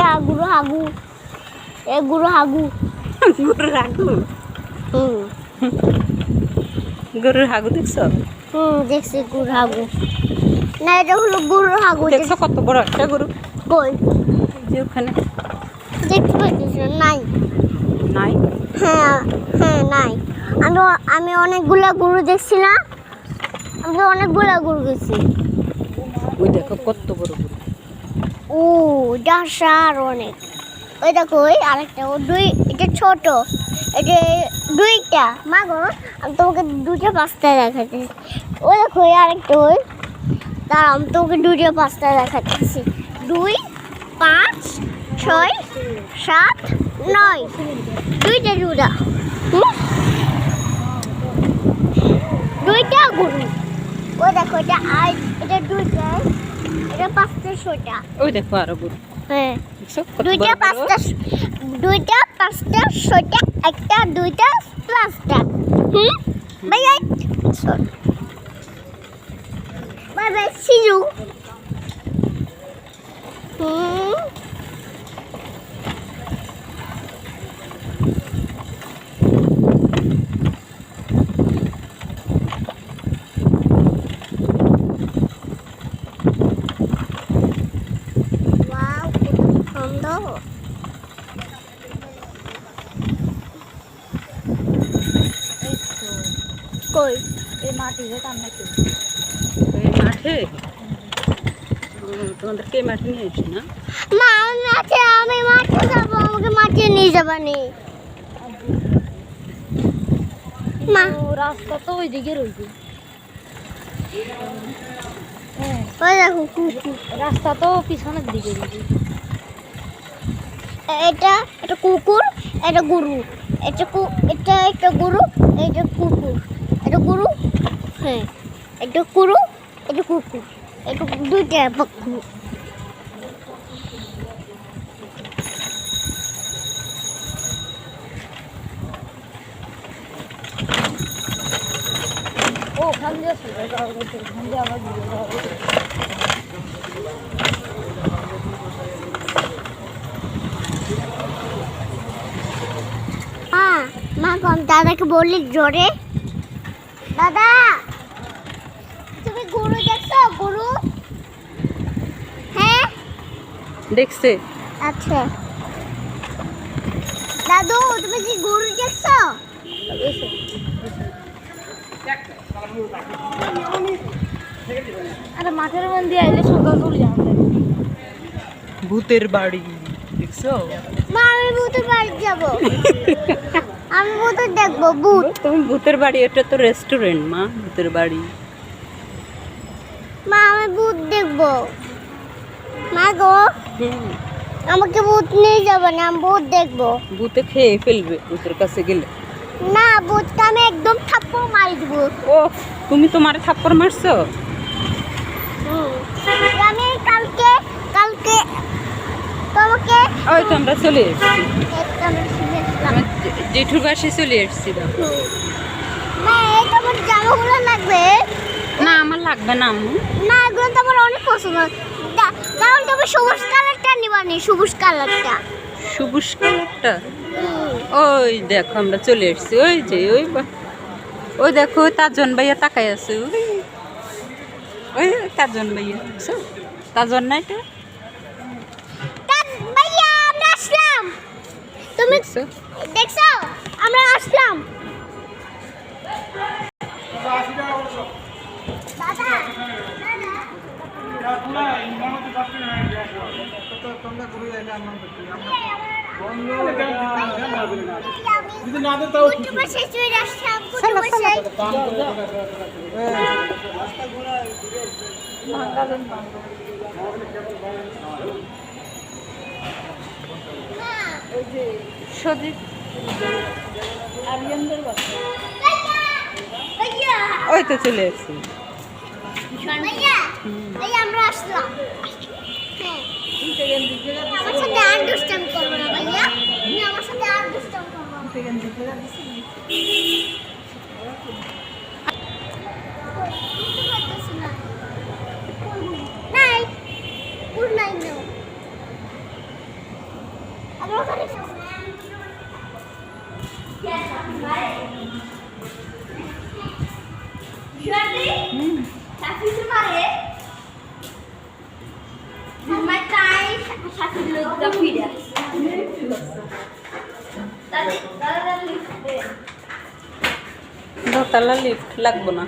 এটা গুরু হাগু, এ গুরু হাগু। গরুর হাগু? হুম গরুর হাগু দেখছো? দেখছি গুরু হাগু। না এটা হলো গুরু হাগু। দেখছো কত বড় একটা গরু? কই যে ওখানে দেখতে পাচ্ছিস? নাই নাই? হ্যাঁ হ্যাঁ নাই। আমি অনেকগুলা গরু দেখছি না, আমি অনেকগুলা গরু গেছি। ওই দেখো কত বড় গরু। ও ডাসা আর অনেক। ওই দেখো ওই আরেকটা, ও দুই, এটা ছোট, এটা দুইটা। মা গো আমি তোমাকে দুটো পাঁচটা দেখাচ্ছি। ওই দেখো ওই আরেকটা, ওই দাঁড়াও আমি তোমাকে দুটো পাঁচটা দেখাচ্ছি। 2 5 6 7 9 দুইটা দুইটা দুইটা গরু। ওই দেখো এটা আর এটা দুইটা, এটা পাঁচটা ছয়টা। ওই দেখো আরো গরু। হ্যাঁ দেখছো কত দুইটা বড় বড়? পাঁচটা ছয়টা, একটা দুইটা পাঁচটা। ভাইয়া bye bye see you. Wow কত সুন্দর। কই এই মাঠে যেতাম নাকি? এই মাঠে? তোমাদেরকে এই মাঠে নিয়ে এসছি না? মা আমি মাঠে যাবো, আমাকে মাঠে নিয়ে যাবানি। মা রাস্তা তো ওইদিকে রয়েছে। ওই দেখো কুকুর। রাস্তা তো পিছনের দিকে রয়েছে। এটা এটা কুকুর, এটা গরু। এটা একটা গরু, এটা কুকুর। এটা গরু, হ্যাঁ এটা গরু, এটা কুকুর। এটা দুইটা পক্ষু। ও ওখান দিয়ে সোজা যাওয়া হচ্ছে, ওখান দিয়ে আবার ঘুরে যাওয়া হচ্ছে। মা কম দাদাকে বললি জোরে, দাদা তুমি গরু দেখছো? গরু? হ্যাঁ দেখছে? আচ্ছা দাদু তুমি কি গরু দেখছো? আরে মাঠের মধ্যে আইলে সোজা চলে যাবে। ভূতের বাড়ি দেখছো? মা আমি ভূতের বাড়ি যাবো। আমি ভূতের দেখবো, ভূত। তুমি ভূতের বাড়ি? এটা তো রেস্টুরেন্ট মা, ভূতের বাড়ি। মা আমি ভূত দেখবো। মা গো আমাকে ভূত নিয়ে যাবে না, আমি ভূত দেখবো। ভূতে খেয়ে ফেলবে ভূতের কাছে গেলে। না ভূতকে আমি একদম থাপ্পড় মারি দেবো। ও তুমি তো মারে থাপ্পড় মারছো? আমি কালকে কালকে তোমাকে ওই তো আমরা চলে এসেছি, আমি শিখেছিলাম। আমার জেঠুর বাসে চলে এসেছি। মা এই তোমার জামাগুলো লাগবে? না আমার লাগবে না আম্মু। না এগুলো তো আমার অনেক পছন্দ। কারণ তুমি সবুজ কালারটা নিবানি, সবুজ কালারটা। সবুজ কালারটা? ওই দেখো আমরা চলে এসেছি। ওই যে ওই দেখো তাজন ভাইয়া তাকাই আছে। ওই তাজন ভাইয়া দেখছো? তাজন না এটা? ভাইয়া আমরা আসলাম। তুমি দেখছো? দেখছো আমরা আসলাম। দাদা সদীপ আরিয়ানদের বাসা। ওই তো চলে এসেছি। আমরা আসলাম। হ্যাঁ আমার সাথে আর দুষ্টামি করবো না ভাইয়া, তুমি আমার সাথে আর দুষ্টামি করবো না। নাই, গুড নাইট নাও। দোতলা লিফট লাগবো না।